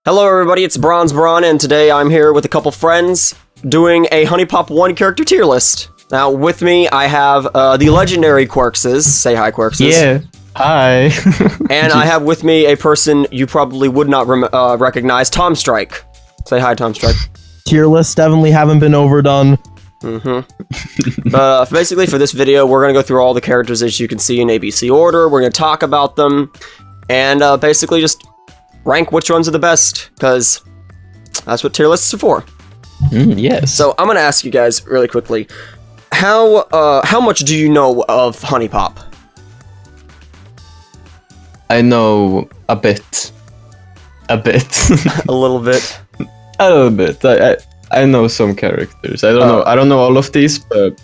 Hello everybody, it's Bronze Braun, and today I'm here with a couple friends doing a HuniePop 1 character tier list. Now, with me, I have the legendary Querxes. Say hi, Querxes. Yeah. Hi. And I have with me a person you probably would not recognize, TomStrike. Say hi, TomStrike. Tier lists definitely haven't been overdone. Basically, for this video, we're going to go through all the characters as you can see in ABC order. We're going to talk about them, and basically just rank which ones are the best, because that's what tier lists are for. Yes. So I'm gonna ask you guys really quickly, how much do you know of HuniePop? I know a bit. A bit. A little bit. A little bit. I know some characters. I don't know all of these, but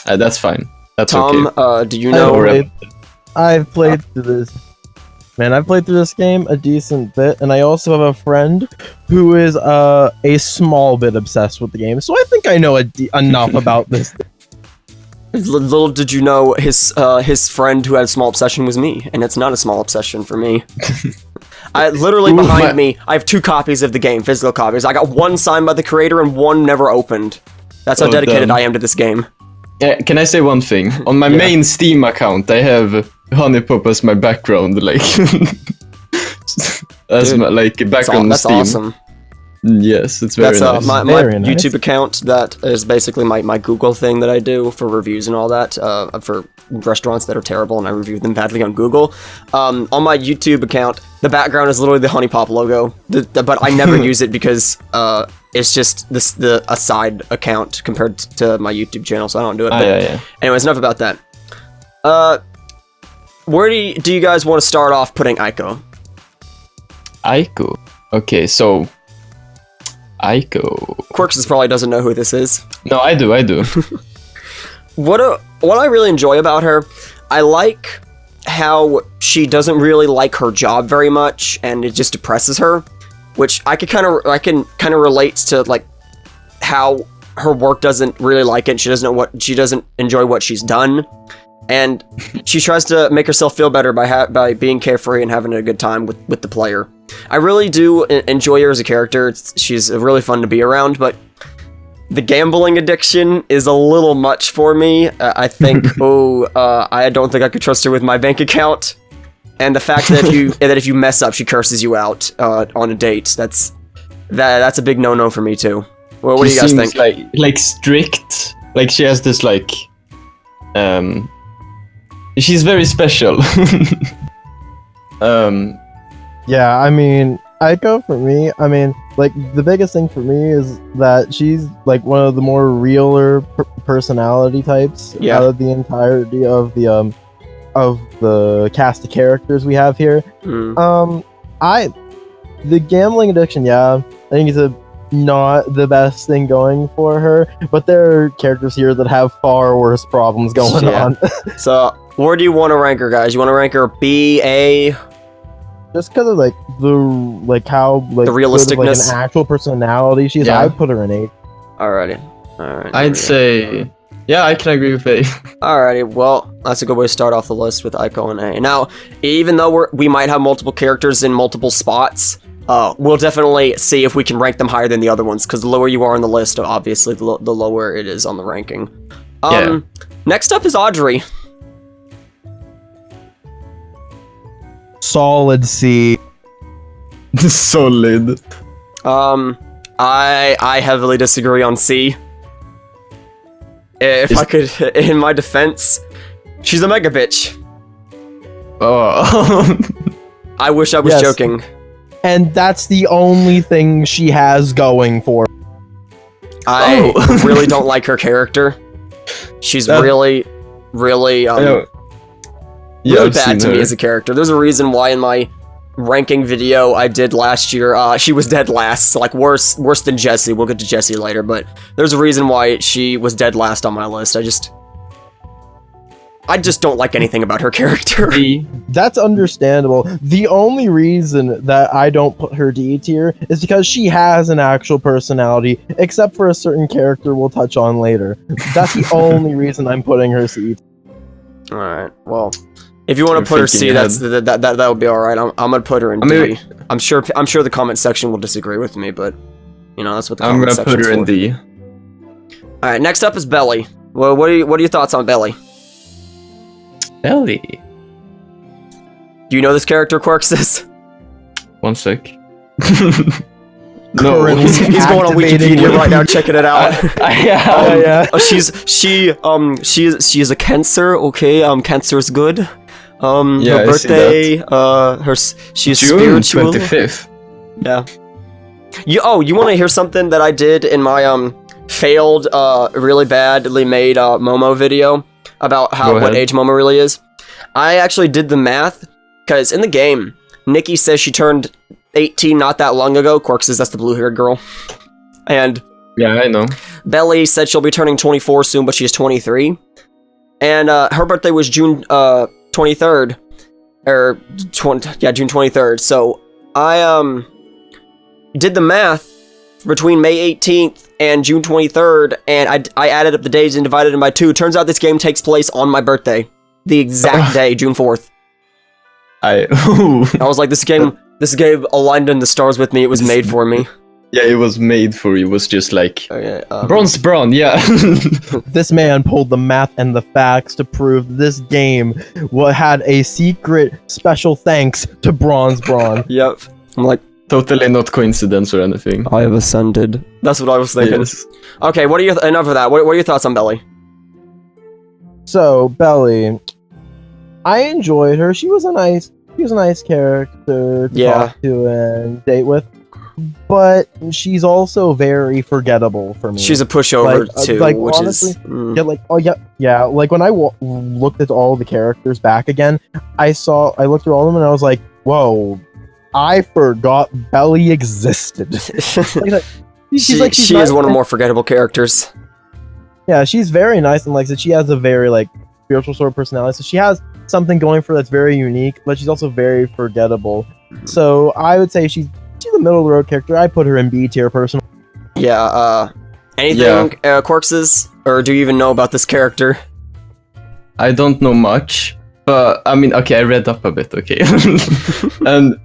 that's fine. That's Tom, okay. do you know? I've played through this. Man, I've played through this game a decent bit, and I also have a friend who is a small bit obsessed with the game, so I think I know enough about this. Little did you know, his friend who had a small obsession was me, and it's not a small obsession for me. I literally behind me, I have 2 copies of the game, physical copies. I got one signed by the creator and one never opened. That's how dedicated I am to this game. Yeah, can I say one thing? On my main Steam account, I have HuniePop as my background, like as Dude, my background. That's Steam. Awesome. Yes, it's very nice. My Very nice. YouTube account, that is basically my Google thing that I do for reviews and all that, for restaurants that are terrible and I review them badly on Google. On my YouTube account, the background is literally the HuniePop logo, but I never use it because it's just a side account compared to my YouTube channel, so I don't do it. Yeah. Anyways, enough about that. Where do you guys want to start off putting Aiko? Aiko. Okay, so Aiko. Querxes probably doesn't know who this is. No, I do. What I really enjoy about her, I like how she doesn't really like her job very much, and it just depresses her, which I can kind of relate to, like how her work doesn't really like it. She doesn't enjoy what she's done, and she tries to make herself feel better by being carefree and having a good time with the player. I really do enjoy her as a character. She's really fun to be around, but the gambling addiction is a little much for me. I think, I don't think I could trust her with my bank account. And the fact that if you mess up, she curses you out on a date. That's a big no-no for me too. Well, what do you guys think? Like strict. Like she has this she's very special. Yeah, I mean, Aiko for me, I mean, like, the biggest thing for me is that she's, like, one of the more realer personality types out of the entirety of the cast of characters we have here. The gambling addiction, I think is not the best thing going for her, but there are characters here that have far worse problems going on. So, where do you want to rank her, guys? You want to rank her B, A? Just because of the realisticness, an actual personality she's. Yeah. I'd put her in 8. Alrighty. I'd say, I can agree with A. Alrighty, well, that's a good way to start off the list with Aiko and A. Now, even though we might have multiple characters in multiple spots, we'll definitely see if we can rank them higher than the other ones, because the lower you are on the list, obviously, the lower it is on the ranking. Next up is Audrey. Solid C. Solid. I heavily disagree on C. If I could, in my defense, she's a mega bitch. Oh. I wish I was joking. And that's the only thing she has going for. I really don't like her character. She's really bad to me as a character. There's a reason why in my ranking video I did last year, she was dead last. So, like, worse than Jessie. We'll get to Jessie later, but there's a reason why she was dead last on my list. I just don't like anything about her character. That's understandable. The only reason that I don't put her D tier is because she has an actual personality, except for a certain character we'll touch on later. That's the only reason I'm putting her C. Alright, well, if you want to put her C, that would be alright. I'm gonna put her in D. I'm sure the comment section will disagree with me, but you know that's what the I'm comment gonna section put her in for. D. All right, next up is Beli. Well, what are your thoughts on Beli? Beli. Do you know this character, Querxes? 1 sec. Currently He's going on activating Wikipedia right now, checking it out. yeah. She's a Cancer. Okay, Cancer is good. Yeah, her I see birthday. She's June spiritual. 25th. Yeah. You want to hear something that I did in my failed, really badly made Momo video about what age Momo really is? I actually did the math because in the game, Nikki says she turned 18 not that long ago. Querxes, that's the blue-haired girl. And yeah, I know. Beli said she'll be turning 24 soon, but she's 23. And her birthday was June 23rd. June 23rd. So I did the math between May 18th and June 23rd, and I added up the days and divided them by 2. Turns out this game takes place on my birthday. The exact day, June 4th. I was like, this game aligned in the stars with me. It was made for me. Yeah, it was made for you. It was just like bronze, yeah. This man pulled the math and the facts to prove this game had a secret special thanks to Bronze Brawn. Yep. I'm like, totally not coincidence or anything. I have ascended. That's what I was thinking. Yes. Okay, enough of that. What are your thoughts on Beli? So Beli, I enjoyed her. She was a nice character to talk to and date with, but she's also very forgettable for me. She's a pushover too, which honestly, is Like when I looked at all the characters back again, I looked through all of them and I was like, whoa, I forgot Beli existed. She is one of the more forgettable characters. Yeah, she's very nice, and like I said, she has a very spiritual sort of personality. So she has something going for her that's very unique, but she's also very forgettable. So I would say she's a middle of the road character. I put her in B tier personally. Yeah. Anything Querxes, or do you even know about this character? I don't know much, but I mean, okay, I read up a bit. Okay, and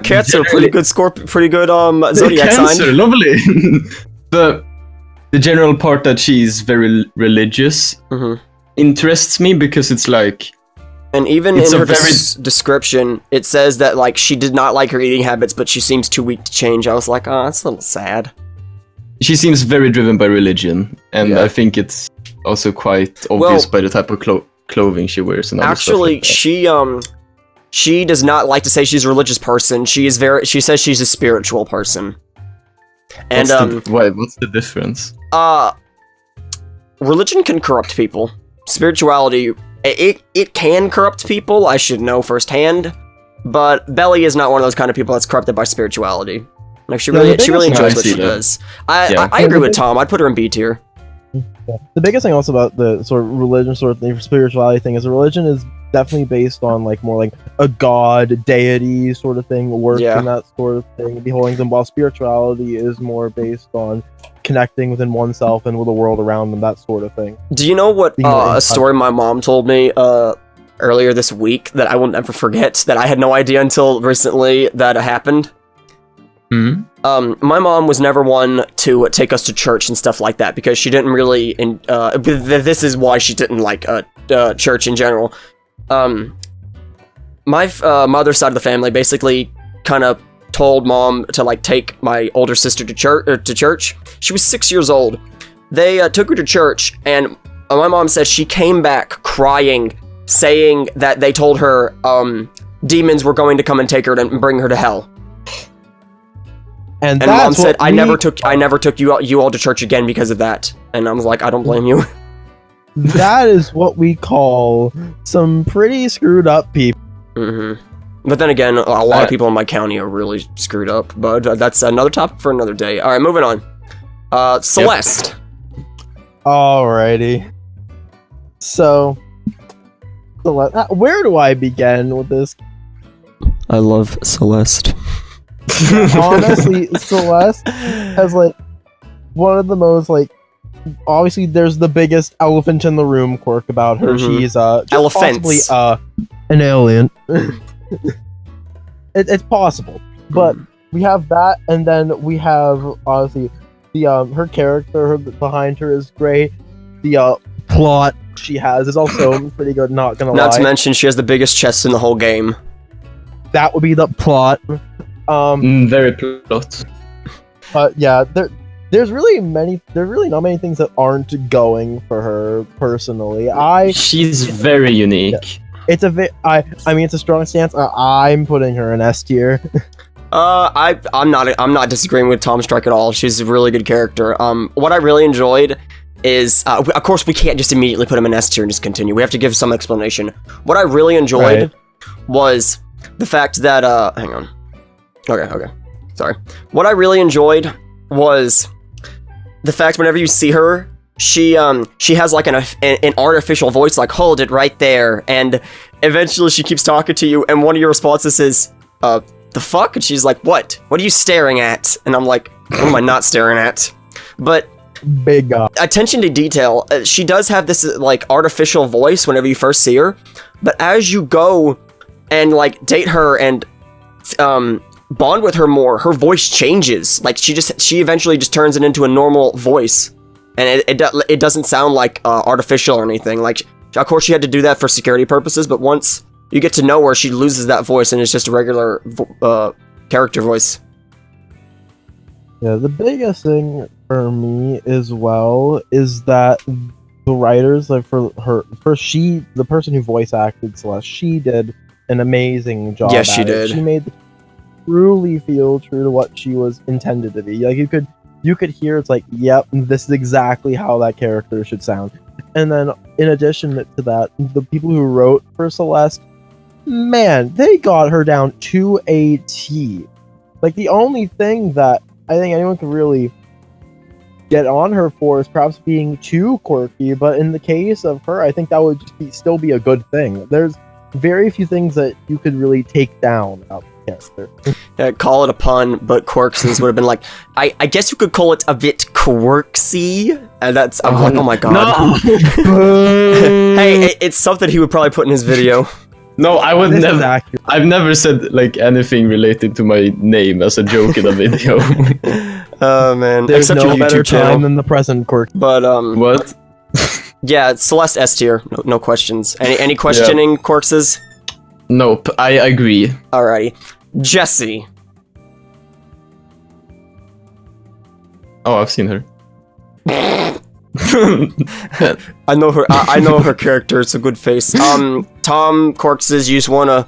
Cancer, pretty good zodiac Cancer, sign. Lovely. But the general part that she's very religious interests me because it's like, and even in her description, it says that she did not like her eating habits, but she seems too weak to change. I was like, oh, that's a little sad. She seems very driven by religion, and I think it's also quite obvious by the type of clothing she wears and actually, she does not like to say she's a religious person. She says she's a spiritual person. And what's the difference? Religion can corrupt people. Spirituality, it can corrupt people. I should know firsthand. But Beli is not one of those kind of people that's corrupted by spirituality. Like she really enjoys what she does. I agree with Tom. I'd put her in B tier. The biggest thing also about the sort of religion sort of thing, spirituality thing, is a religion is definitely based on more a god, deity sort of thing, work and that sort of thing, beholding them, while spirituality is more based on connecting within oneself and with the world around them, that sort of thing. Do you know what a story my mom told me earlier this week that I will never forget, that I had no idea until recently that it happened? My mom was never one to take us to church and stuff like that because she didn't really this is why she didn't like church in general. My mother's side of the family basically kind of told mom to take my older sister to church. She was 6 years old. They took her to church, and my mom said she came back crying, saying that they told her demons were going to come and take her and bring her to hell. And mom said, I never took you all to church again because of that. And I was like, I don't blame you. That is what we call some pretty screwed up people. But then again, a lot of people in my county are really screwed up. But that's another topic for another day. All right, moving on. Celeste. Alrighty. So, where do I begin with this? I love Celeste. Honestly, Celeste has one of the most obviously there's the biggest elephant in the room quirk about her. She's possibly an alien. it's possible. But we have that, and then we have obviously the her character behind her is great. The plot she has is also pretty good. Not gonna lie. Not to mention, she has the biggest chest in the whole game. That would be the plot. Very plot. But yeah, there's really not many things that aren't going for her personally. She's very unique. It's it's a strong stance. I'm putting her in S tier. I'm not disagreeing with TomStrike at all. She's a really good character. What I really enjoyed is, of course, we can't just immediately put him in S tier and just continue. We have to give some explanation. What I really enjoyed was the fact that, hang on. Okay. Sorry. What I really enjoyed was the fact whenever you see her, she has like an artificial voice, like, hold it right there, and eventually she keeps talking to you, and one of your responses is, the fuck? And she's like, what are you staring at? And I'm like, what am I not staring at? But big attention to detail, she does have this like artificial voice whenever you first see her, but as you go and like date her and bond with her more, her voice changes. Like she eventually just turns it into a normal voice, and it doesn't sound like artificial or anything. Like, of course she had to do that for security purposes, but once you get to know her, she loses that voice and it's just a regular character voice. Yeah, the biggest thing for me as well is that the writers, like the person who voice acted Celeste, she did an amazing job. Yes, she did. She made truly feel true to what she was intended to be. Like you could hear it's like, yep, this is exactly how that character should sound. And then in addition to that, the people who wrote for Celeste, man, they got her down to a T. Like, the only thing that I think anyone could really get on her for is perhaps being too quirky, but in the case of her, I think that would just still be a good thing. There's very few things that you could really take down about the character. Yeah, call it a pun, but Querxes would have been like, I guess you could call it a bit quirksy, and that's, I'm like, oh my god. No. Hey, it's something he would probably put in his video. No, I would never. I've never said like anything related to my name as a joke in a video. Oh man, there's except no your better YouTube channel time than the present, Quirk. But what? Yeah, Celeste S tier, no questions. Any questioning, Querxes? Nope, I agree. Alrighty, Jessie. Oh, I've seen her. I know her. I know her character. It's a good face. Tom, Querxes, you just wanna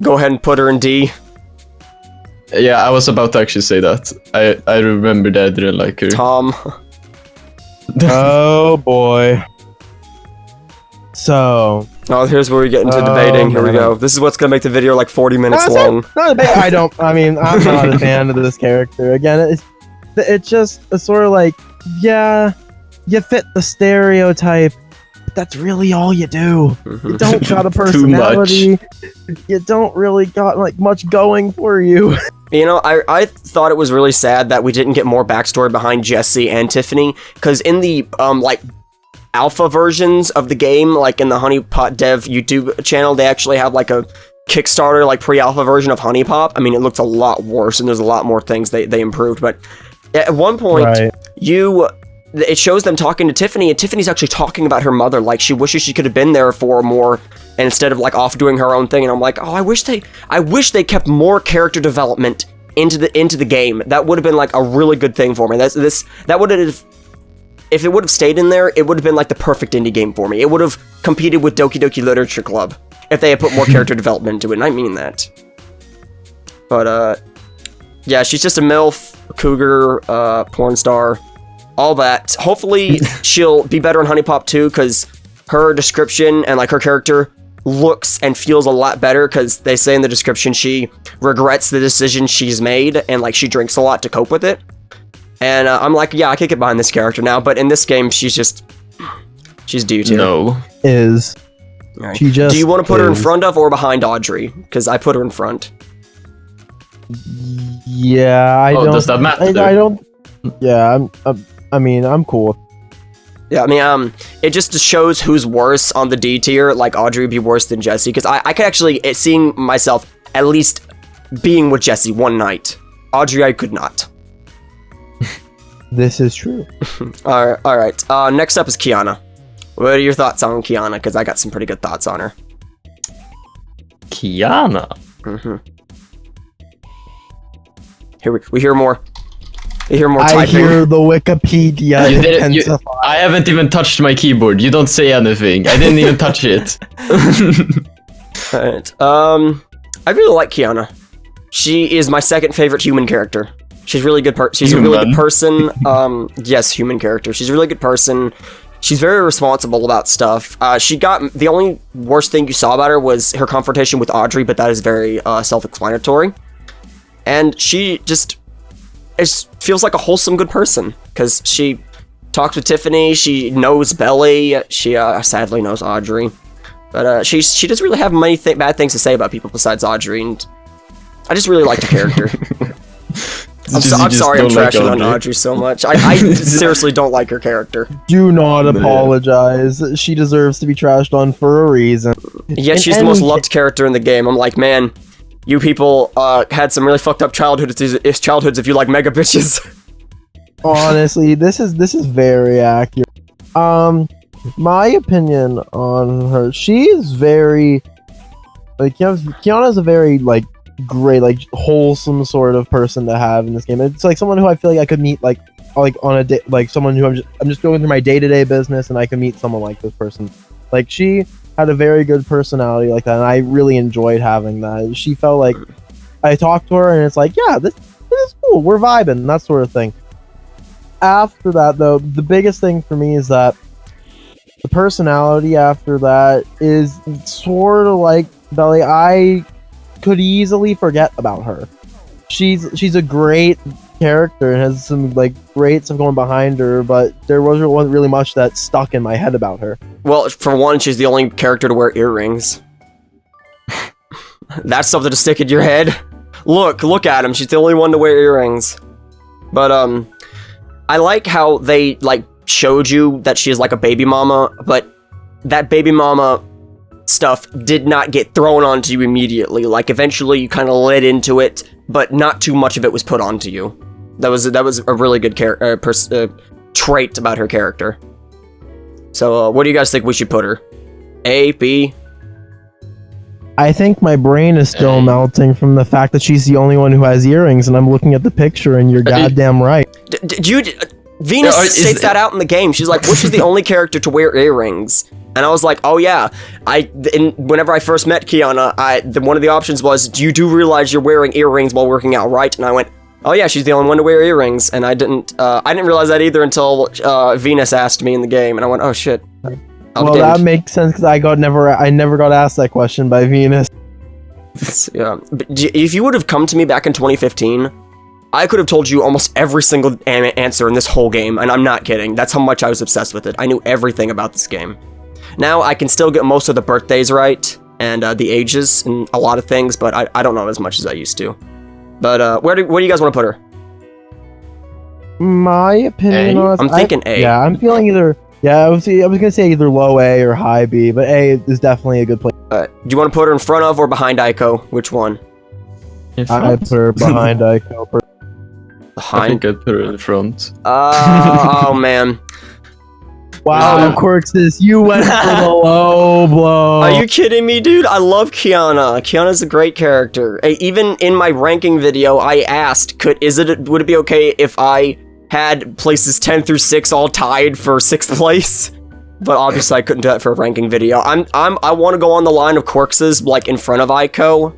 go ahead and put her in D? Yeah, I was about to actually say that. I remember that I didn't like her. Tom. Oh boy. So. Oh, here's where we get into debating. Here we go. This is what's gonna make the video like 40 minutes long. I'm not a fan of this character. Again, it's just sort of like, yeah, you fit the stereotype, but that's really all you do. You don't got a personality. You don't really got like much going for you. You know, I thought it was really sad that we didn't get more backstory behind Jessie and Tiffany, because in the like alpha versions of the game, like in the HuniePop dev YouTube channel, they actually have like a Kickstarter like pre-alpha version of HuniePop. I mean, it looks a lot worse, and there's a lot more things they improved, but at one point, it shows them talking to Tiffany, and Tiffany's actually talking about her mother, like she wishes she could have been there for more, and instead of like off doing her own thing. And I'm like, oh, I wish they kept more character development into the game. That would have been like a really good thing for me. That would have, if it would have stayed in there, it would have been like the perfect indie game for me. It would have competed with Doki Doki Literature Club if they had put more character development into it, and I mean that. But yeah, she's just a MILF, cougar, porn star, all that. Hopefully she'll be better in HuniePop too, because her description and like her character looks and feels a lot better, because they say in the description she regrets the decision she's made, and like she drinks a lot to cope with it. And I'm like, yeah, I can get behind this character now, but in this game she's D tier. No. Right. She just Do you want to put her in front of or behind Audrey? Because I put her in front. Yeah, I don't. Does that matter? I don't. Yeah, I'm cool. Yeah, I mean, it just shows who's worse on the D tier. Like Audrey would be worse than Jessie, because I could actually seeing myself at least being with Jessie one night. Audrey, I could not. This is true. All right. Next up is Kiana. What are your thoughts on Kiana? Because I got some pretty good thoughts on her. Kiana. Here we hear more. We hear more I typing. hear the Wikipedia. I haven't even touched my keyboard. You don't say anything. I didn't even touch it. Alright. I really like Kiana. She is my second favorite human character. She's really good. She's a really good person. Yes, human character. She's a really good person. She's very responsible about stuff. The only worst thing you saw about her was her confrontation with Audrey, but that is very self-explanatory. And she just feels like a wholesome, good person because she talks with Tiffany. She knows Beli. She sadly knows Audrey, but she doesn't really have many bad things to say about people besides Audrey. And I just really like the character. I'm sorry I'm trashing on Audrey so much. I seriously don't like her character. Do not apologize. She deserves to be trashed on for a reason. Yeah, she's the most loved character in the game. I'm like, man, you people had some really fucked up childhoods if you like mega bitches. Honestly, this is very accurate. My opinion on her, she is very like Kiana's a very like great, like wholesome sort of person to have in this game. It's like someone who I feel like I could meet like on a day, like someone who I'm just going through my day-to-day business and I could meet someone like this person. Like she had a very good personality like that, and I really enjoyed having that. She felt like I talked to her and it's like, yeah, this is cool, we're vibing, that sort of thing. After that though, the biggest thing for me is that the personality after that is sort of like Beli. I could easily forget about her. She's a great character and has some like great stuff going behind her, but there wasn't really much that stuck in my head about her. Well, for one, she's the only character to wear earrings. That's something to stick in your head. Look at him. She's the only one to wear earrings. But I like how they like showed you that she is like a baby mama, but that baby mama stuff did not get thrown onto you immediately. Like eventually you kind of led into it, but not too much of it was put onto you. That was a really good trait about her character. So what do you guys think we should put her? A, B? I think my brain is still melting from the fact that she's the only one who has earrings, and I'm looking at the picture and you're goddamn right. Venus states that out in the game. She's like, Bush is the only character to wear earrings. And I was like, oh yeah. Whenever I first met Kiana, one of the options was, you do realize you're wearing earrings while working out, right? And I went, oh yeah, she's the only one to wear earrings. And I didn't realize that either until Venus asked me in the game, and I went, oh shit. Well, that makes sense because I never got asked that question by Venus. Yeah, but if you would have come to me back in 2015, I could have told you almost every single answer in this whole game, and I'm not kidding. That's how much I was obsessed with it. I knew everything about this game. Now I can still get most of the birthdays right and the ages and a lot of things, but I don't know as much as I used to. But where do you guys want to put her? My opinion on I'm thinking A. Yeah, I'm feeling either. Yeah, I was gonna say either low A or high B, but A is definitely a good place. Do you want to put her in front of or behind Aiko? Which one? I put her behind Aiko. I think I'd put her in the front. Oh man. Wow, Querxes, you went for the low blow. Are you kidding me, dude? I love Kiana. Kiana's a great character. Even in my ranking video, I asked, would it be okay if I had places 10 through 6 all tied for 6th place? But obviously I couldn't do that for a ranking video. I want to go on the line of Querxes, like in front of Aiko,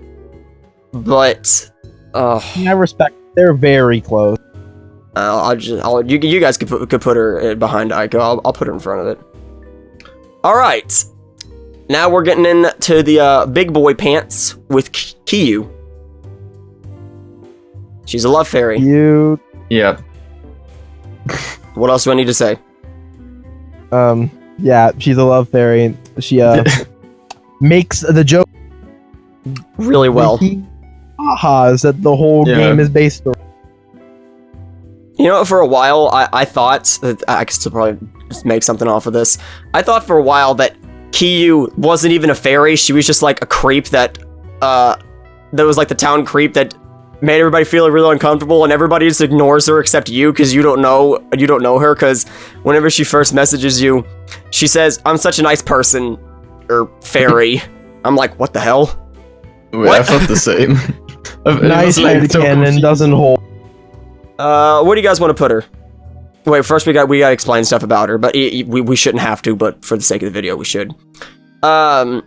but I respect. They're very close. You guys could put her behind Aiko. I'll put her in front of it. All right, now we're getting into the big boy pants with Kiyu. She's a love fairy. Yeah. What else do I need to say? Yeah, she's a love fairy. She makes the joke really well. Ahas that the whole game is based on. You know, for a while, I thought that I could still probably make something off of this. I thought for a while that Kiyu wasn't even a fairy. She was just like a creep that that was like the town creep that made everybody feel really uncomfortable, and everybody just ignores her except you because you don't know her. Because whenever she first messages you, she says, "I'm such a nice person," or fairy. I'm like, what the hell? Wait, I thought the same. Nice headcanon doesn't hold. Where do you guys want to put her? Wait, first we got to explain stuff about her, but we shouldn't have to, but for the sake of the video, we should. I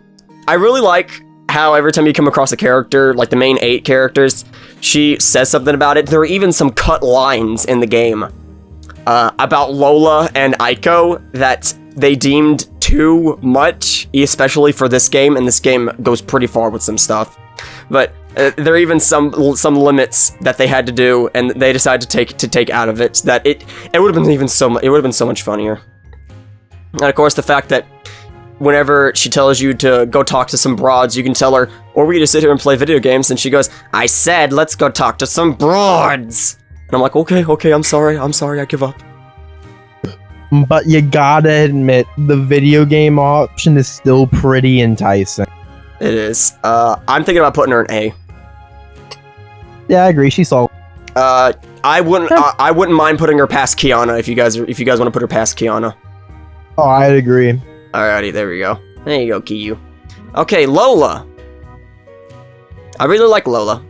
really like how every time you come across a character, like the main 8 characters, she says something about it. There are even some cut lines in the game about Lola and Aiko that they deemed too much, especially for this game, and this game goes pretty far with some stuff. But there are even some limits that they had to do, and they decided to take out of it. That it would have been so much funnier. And of course, the fact that whenever she tells you to go talk to some broads, you can tell her, or we just sit here and play video games, and she goes, "I said let's go talk to some broads." And I'm like, okay, I'm sorry, I give up. But you gotta admit, the video game option is still pretty enticing. It is. I'm thinking about putting her in A. Yeah, I agree. She's solid. I wouldn't mind putting her past Kiana if you guys want to put her past Kiana. Oh, I'd agree. Alrighty, there we go. There you go, Kiyu. Okay, Lola. I really like Lola.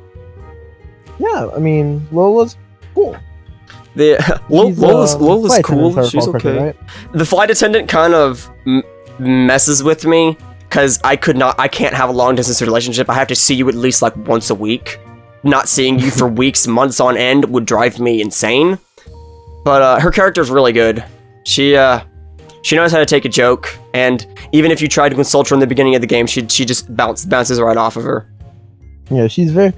Yeah, I mean, Lola's cool. Lola's cool. She's okay. Right? The flight attendant kind of messes with me because I can't have a long distance relationship. I have to see you at least like once a week. Not seeing you for weeks, months on end would drive me insane. But her character's really good. She knows how to take a joke, and even if you try to consult her in the beginning of the game, she just bounces right off of her. Yeah, she's a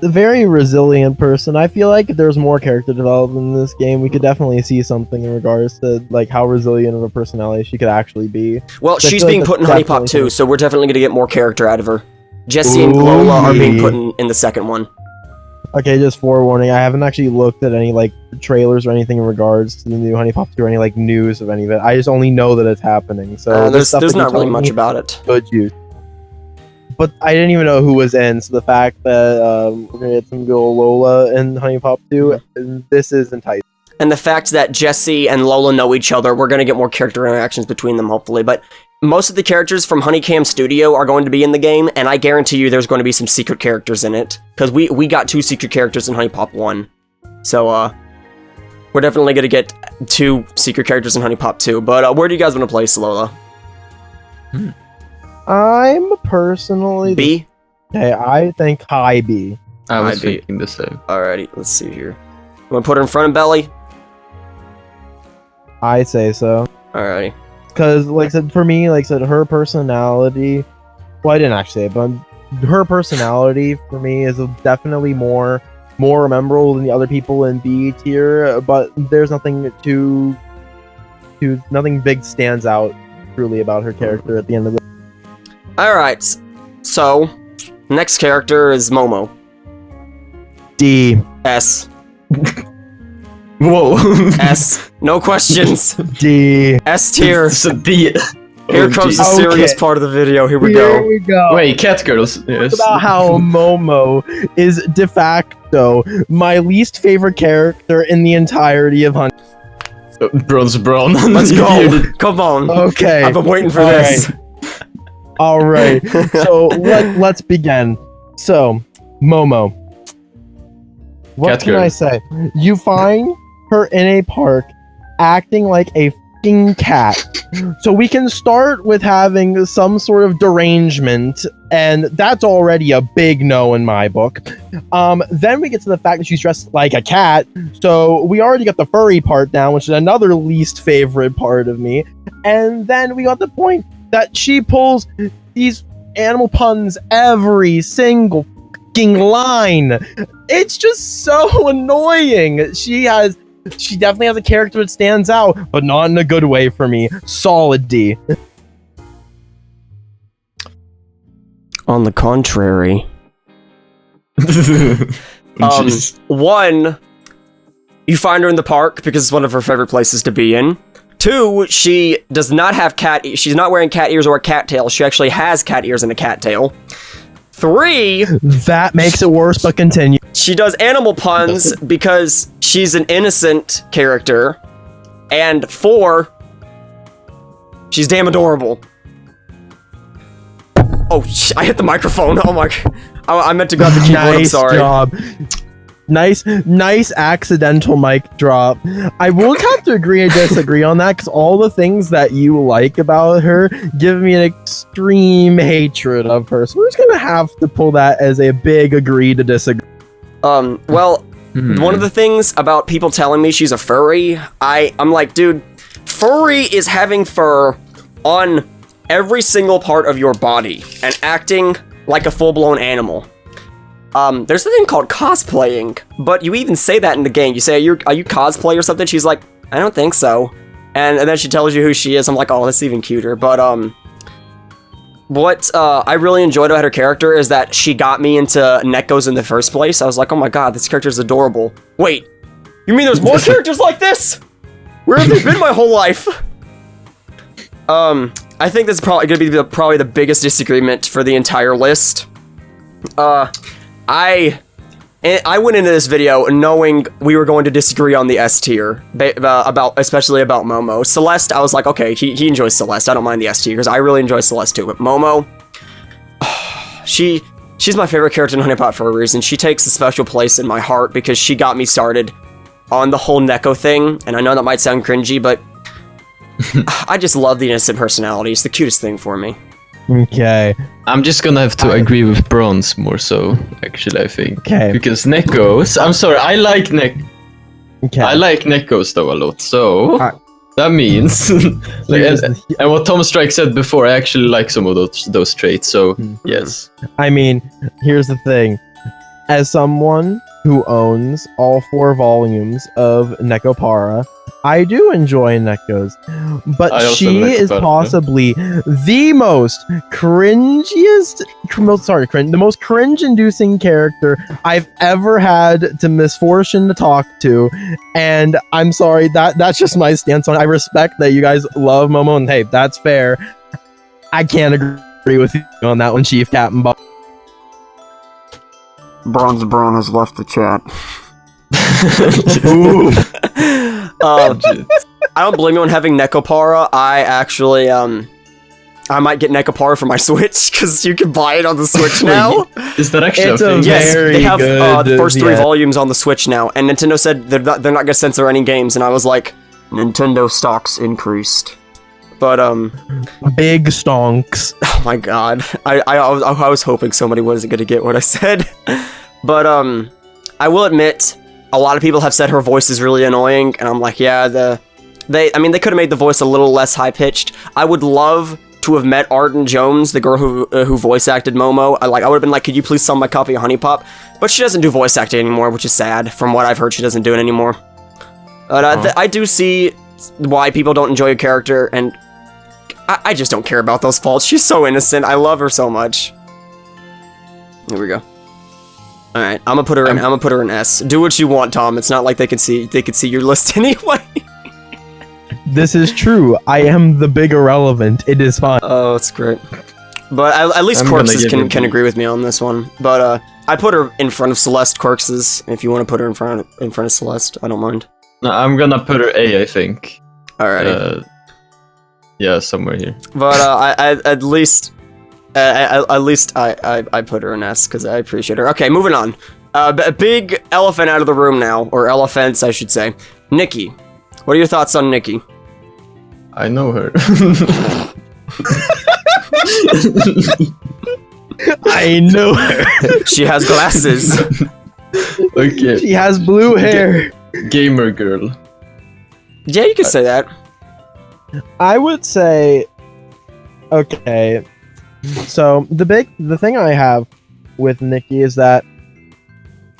very resilient person. I feel like if there's more character development in this game, we could definitely see something in regards to like how resilient of a personality she could actually be. Well, she's being put in HuniePop too, so we're definitely going to get more character out of her. Jessie and Lola are being put in the second one. Okay, just forewarning, I haven't actually looked at any like trailers or anything in regards to the new HuniePop 2 or any like news of any of it. I just only know that it's happening. So there's not really much about it. Good use. But I didn't even know who was in, so the fact that we're gonna get some good old Lola in HuniePop 2, this is enticing. And the fact that Jessie and Lola know each other, we're gonna get more character interactions between them, hopefully. But most of the characters from Honeycam Studio are going to be in the game, and I guarantee you there's going to be some secret characters in it. Because we got 2 secret characters in HuniePop 1. So, we're definitely gonna get 2 secret characters in HuniePop 2. But, where do you guys want to place Lola? I'm personally... B? Okay, I think high B. I was thinking the same. Alrighty, let's see here. You want to put her in front of Beli? I say so. Alrighty. Because, like I said, for me, like I said, her personality... Well, I didn't actually say it, but her personality, for me, is definitely more memorable than the other people in B tier, but there's nothing nothing big stands out, truly, about her character at the end of the... Alright, so, next character is Momo. D. S. Whoa. S. No questions. D. S tier. So D. Here comes the serious part of the video. Here we go. Wait, cat girls. Yes. Talk about how Momo is de facto my least favorite character in the entirety of Hunt. Bronze brown. Let's go. Come on. Okay. I've been waiting for this. All right. So let's begin. So, Momo. What can I say? You find her in a park acting like a fucking cat. So we can start with having some sort of derangement, and that's already a big no in my book. Then we get to the fact that she's dressed like a cat, so we already got the furry part down, which is another least favorite part of me. And then we got the point that she pulls these animal puns every single fucking line. It's just so annoying. She definitely has a character that stands out, but not in a good way for me. Solid D. On the contrary. One, you find her in the park because it's one of her favorite places to be in. 2, she does not have she's not wearing cat ears or a cat tail. She actually has cat ears and a cat tail. 3, that makes it worse, but continue. she does animal puns because she's an innocent character. And 4, she's damn adorable. Oh, I hit the microphone. Oh my... I meant to grab the keyboard, I'm sorry. Job. Nice accidental mic drop. I will have to agree and disagree on that, because all the things that you like about her give me an extreme hatred of her. So we're just gonna have to pull that as a big agree to disagree. Well, one of the things about people telling me she's a furry, I'm like, dude, furry is having fur on every single part of your body and acting like a full-blown animal. There's a thing called cosplaying, but you even say that in the game. You say, are you cosplay or something? She's like, I don't think so. And then she tells you who she is. I'm like, oh, that's even cuter. But, what I really enjoyed about her character is that she got me into Neko's in the first place. I was like, oh my god, this character's adorable. Wait, you mean there's more characters like this? Where have they been my whole life? I think this is probably gonna be probably the biggest disagreement for the entire list. I went into this video knowing we were going to disagree on the S tier, especially about Momo. Celeste, I was like, okay, he enjoys Celeste. I don't mind the S tier because I really enjoy Celeste too. But Momo, she's my favorite character in HuniePop for a reason. She takes a special place in my heart because she got me started on the whole Neko thing. And I know that might sound cringy, but I just love the innocent personality. It's the cutest thing for me. Okay. I'm just gonna have to agree with Bronze more so, actually, I think. Okay. Because Neko's, I'm sorry, I like Okay. I like Neko's though a lot, so that means and what TomStrike said before, I actually like some of those traits, so yes. I mean, here's the thing. As someone who owns all 4 volumes of Nekopara, I do enjoy Neko's, but she is possibly the most the most cringe-inducing character I've ever had the misfortune to talk to, and I'm sorry, that's just my stance on it. I respect that you guys love Momo, and hey, that's fair. I can't agree with you on that one, Chief Captain Bob. Bronze Braun has left the chat. I don't blame you on having Nekopara. I actually, I might get Nekopara for my Switch, because you can buy it on the Switch now. Is that actually it's a thing? Yes, they have the first 3 yeah. volumes on the Switch now, and Nintendo said they're not gonna censor any games, and I was like, Nintendo stocks increased. But, Big stonks. oh my god. I was hoping somebody wasn't gonna get what I said. But, I will admit, a lot of people have said her voice is really annoying, and I'm like, yeah, they could have made the voice a little less high-pitched. I would love to have met Arden Jones, the girl who voice acted Momo. I would have been like, could you please sell my copy of HuniePop? But she doesn't do voice acting anymore, which is sad. From what I've heard, she doesn't do it anymore. But I do see why people don't enjoy her character, and I just don't care about those faults. She's so innocent. I love her so much. Here we go. All right, I'm gonna put her in S. Do what you want, Tom. It's not like they could see your list anyway. This is true. I am the big irrelevant. It is fine. Oh, it's great. But at least Querxes can agree with me on this one. But I put her in front of Celeste. Querxes, if you want to put her in front of Celeste, I don't mind. No, I'm gonna put her A, I think. Alrighty. Yeah, somewhere here. But at least I put her in S because I appreciate her. Okay, moving on. A big elephant out of the room now, or elephants, I should say. Nikki, what are your thoughts on Nikki? I know her. I know her. She has glasses. Okay. She has blue hair. Gamer girl. Yeah, you could say that. I would say, okay. So the thing I have with Nikki is that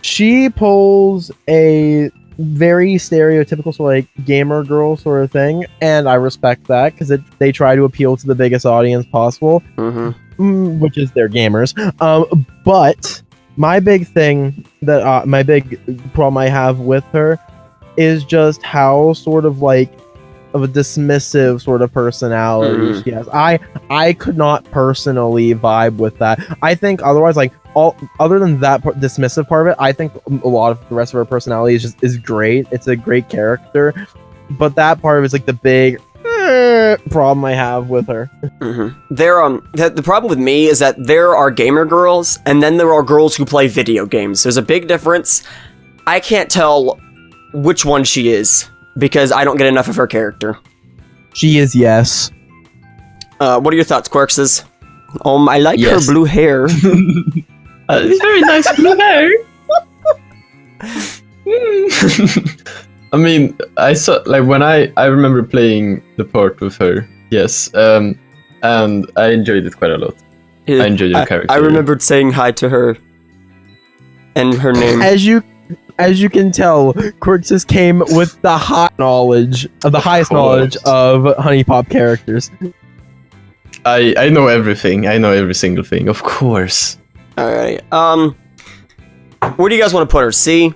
she pulls a very stereotypical sort of like gamer girl sort of thing, and I respect that because they try to appeal to the biggest audience possible, which is their gamers. But my big thing that my big problem I have with her is just how sort of like of a dismissive sort of personality she has. I could not personally vibe with that. I think otherwise, like all other than that dismissive part of it, I think a lot of the rest of her personality is great. It's a great character, but that part of it's like the big problem I have with her. The problem with me is that there are gamer girls, and then there are girls who play video games. There's a big difference. I can't tell which one she is because I don't get enough of her character. She is yes. What are your thoughts, Querxes? I like her blue hair. Very nice blue hair. I mean, I saw like when I remember playing the part with her. Yes, and I enjoyed it quite a lot. I enjoyed your character. I remembered saying hi to her and her name. As you can tell, Querxes came with the highest knowledge of HuniePop characters. I know everything. I know every single thing, of course. Alright. Where do you guys want to put her? C?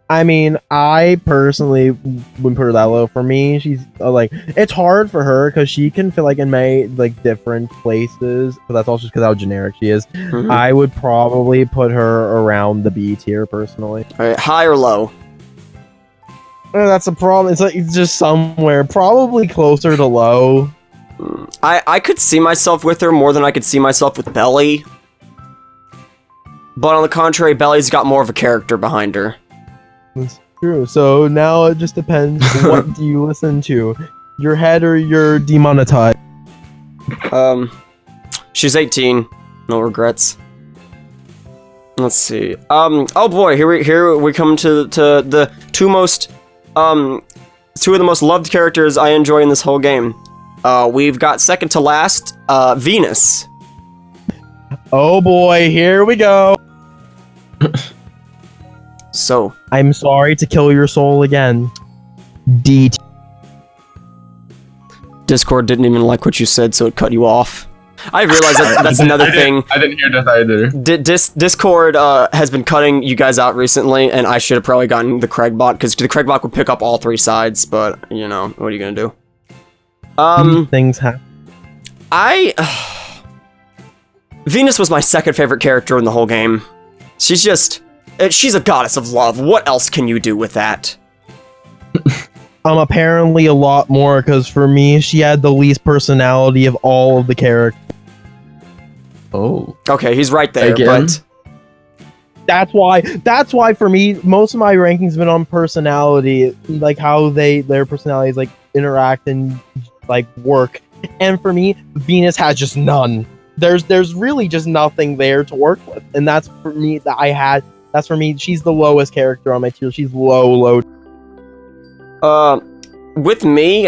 I mean, I personally wouldn't put her that low. For me, she's like, it's hard for her because she can fit like in many like different places, but that's also just because how generic she is. I would probably put her around the B tier personally. Alright, high or low? That's a problem. It's like it's just somewhere, probably closer to low. I could see myself with her more than I could see myself with Beli. But on the contrary, Beli's got more of a character behind her. That's true. So now it just depends. What do you listen to? Your head or your demonetized? She's 18. No regrets. Let's see. Oh boy, here we come to the two of the most loved characters I enjoy in this whole game. We've got second to last, Venus. Oh boy, here we go. So, I'm sorry to kill your soul again. Discord didn't even like what you said, so it cut you off. I realize that's another thing. I didn't hear that either. Discord has been cutting you guys out recently, and I should have probably gotten the Craigbot, because the Craigbot would pick up all three sides, but, you know, what are you gonna do? Things happen. Venus was my second favorite character in the whole game. She's a goddess of love. What else can you do with that? Apparently a lot more, because for me, she had the least personality of all of the characters. Oh. Okay, he's right there, Again? but... That's why for me, most of my rankings have been on personality, like how their personalities like interact and like work. And for me, Venus has just none. There's really just nothing there to work with. And that's for me that's for me, she's the lowest character on my tier. She's low. With me,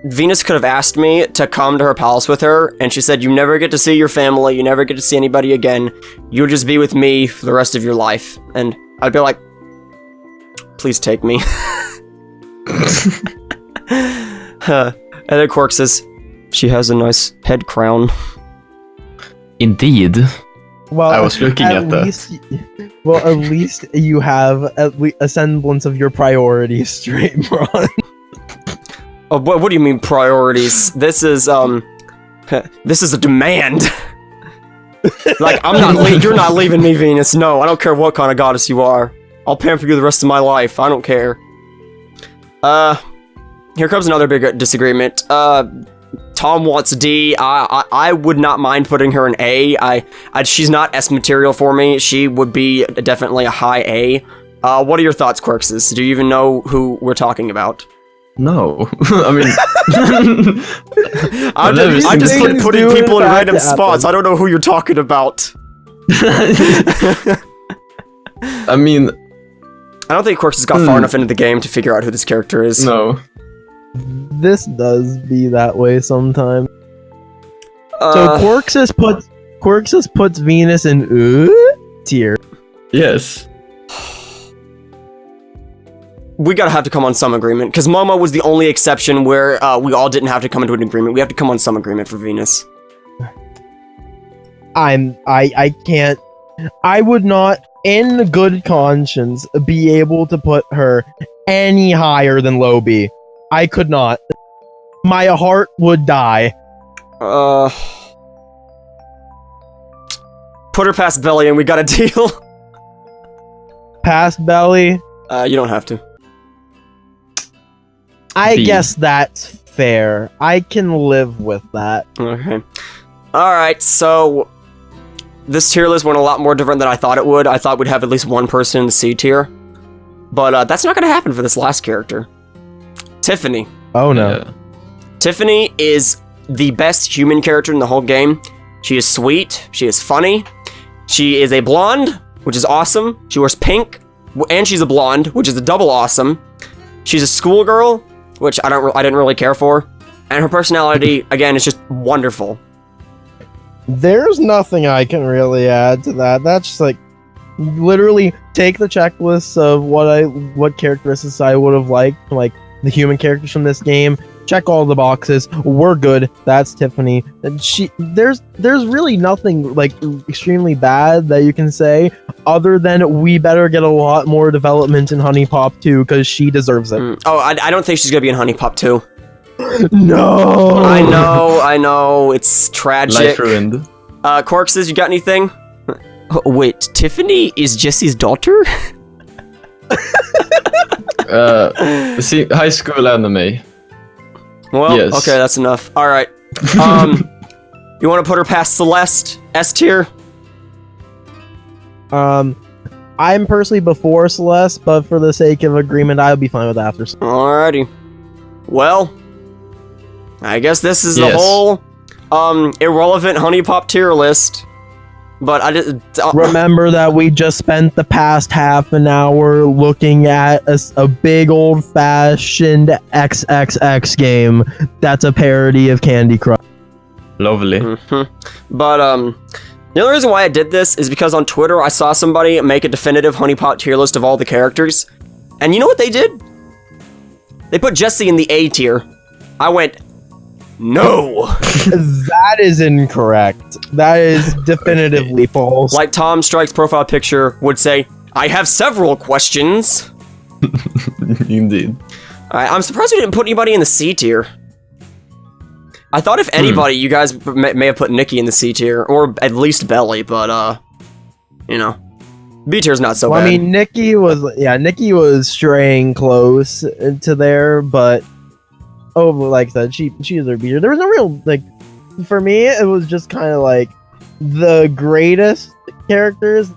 Venus could have asked me to come to her palace with her, and she said, you never get to see your family, you never get to see anybody again, you'll just be with me for the rest of your life. And I'd be like, please take me. And then Querxes, she has a nice head crown. Indeed. Well, I was looking at that. Well, at least you have a semblance of your priorities straight, Braun. Oh, what do you mean priorities? This is a demand. Like, you're not leaving me, Venus. No, I don't care what kind of goddess you are. I'll pamper you the rest of my life. I don't care. Here comes another big disagreement. Tom wants D. I would not mind putting her in A. She's not S material for me. She would be definitely a high A. What are your thoughts, Querxes? Do you even know who we're talking about? No. I mean... I just keep putting people in random spots. I don't know who you're talking about. I mean... I don't think Querxes got far enough into the game to figure out who this character is. No. This does be that way sometimes. So Querxes puts Venus in tier. Yes. We gotta have to come on some agreement, because Momo was the only exception where we all didn't have to come into an agreement. We have to come on some agreement for Venus. I can't. I would not, in good conscience, be able to put her any higher than low B. I could not. My heart would die. Put her past Beli and we got a deal. Past Beli? You don't have to. I guess that's fair. I can live with that. Okay. Alright, so this tier list went a lot more different than I thought it would. I thought we'd have at least one person in the C tier. But that's not going to happen for this last character. Tiffany. Oh no. Yeah. Tiffany is the best human character in the whole game. She is sweet. She is funny. She is a blonde, which is awesome. She wears pink, and she's a blonde, which is a double awesome. She's a schoolgirl, which I didn't really care for. And her personality, again, is just wonderful. There's nothing I can really add to that. That's just like literally take the checklist of what characteristics I would have liked, like the human characters from this game. Check all the boxes. We're good. That's Tiffany. And there's really nothing like extremely bad that you can say other than we better get a lot more development in HuniePop 2 because she deserves it. Oh, I don't think she's gonna be in HuniePop 2. No. I know. It's tragic. Life ruined. Querxes, you got anything? Wait, Tiffany is Jessie's daughter? See, high school anime. Well, yes. Okay, that's enough. All right. You want to put her past Celeste, S tier? I'm personally before Celeste, but for the sake of agreement, I'll be fine with after. Alrighty. Well, I guess this is the whole irrelevant HuniePop tier list. But I just remember that we just spent the past half an hour looking at a big old-fashioned XXX game that's a parody of Candy Crush. Lovely. But the only reason why I did this is because on Twitter I saw somebody make a definitive HuniePop tier list of all the characters, and you know what they did? They put Jessie in the A tier. I went, no. That is incorrect. That is definitively false. Like TomStrike's profile picture would say, I have several questions. Indeed. Alright, I'm surprised we didn't put anybody in the C tier. I thought if anybody, you guys may have put Nikki in the C tier, or at least Beli, but, you know. B tier's not so bad. I mean, Nikki was straying close to there, but like I said, she is her B tier. There was no real, like, for me, it was just kind of like the greatest characters,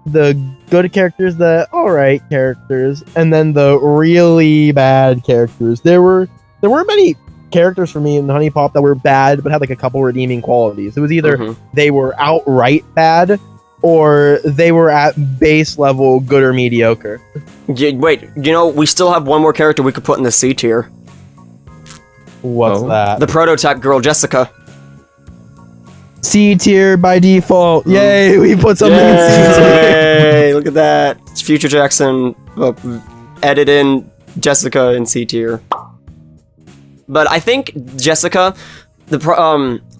the good characters, the alright characters, and then the really bad characters. There weren't many characters for me in HuniePop that were bad, but had like a couple redeeming qualities. It was either they were outright bad, or they were at base level good or mediocre. Wait, you know, we still have one more character we could put in the C tier. What's that? The prototype girl, Jessica. C tier by default. Yay, we put something in C tier. Yay, look at that. It's Future Jackson. Edit in Jessica in C tier. But I think Jessica,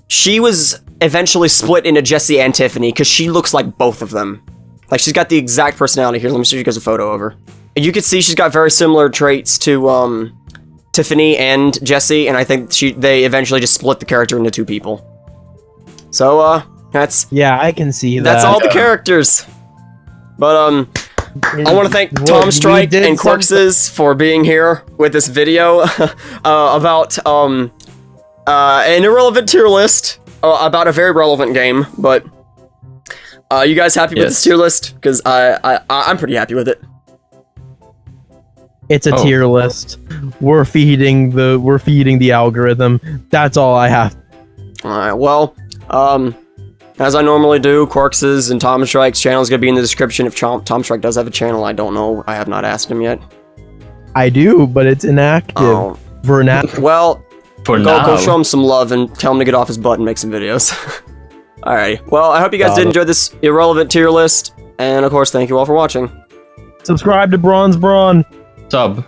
she was eventually split into Jessie and Tiffany because she looks like both of them. Like, she's got the exact personality. Here, let me show you guys a photo of her. And you can see she's got very similar traits to Tiffany and Jessie, and I think they eventually just split the character into two people. So, that's... Yeah, I can see that. That's all the characters. But, I want to thank TomStrike and Querxes for being here with this video about an irrelevant tier list about a very relevant game. But you guys happy with this tier list? Because I'm pretty happy with it. It's a tier list. We're feeding the algorithm. That's all I have. All right. Well, as I normally do, Querxes and TomStrike's channel is going to be in the description. If TomStrike does have a channel, I don't know. I have not asked him yet. I do, but it's inactive. Oh. For now. Well, go show him some love and tell him to get off his butt and make some videos. Alright. Well, I hope you guys did enjoy this irrelevant tier list. And, of course, thank you all for watching. Subscribe to Bronze Brawn. Sub.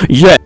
Yeah.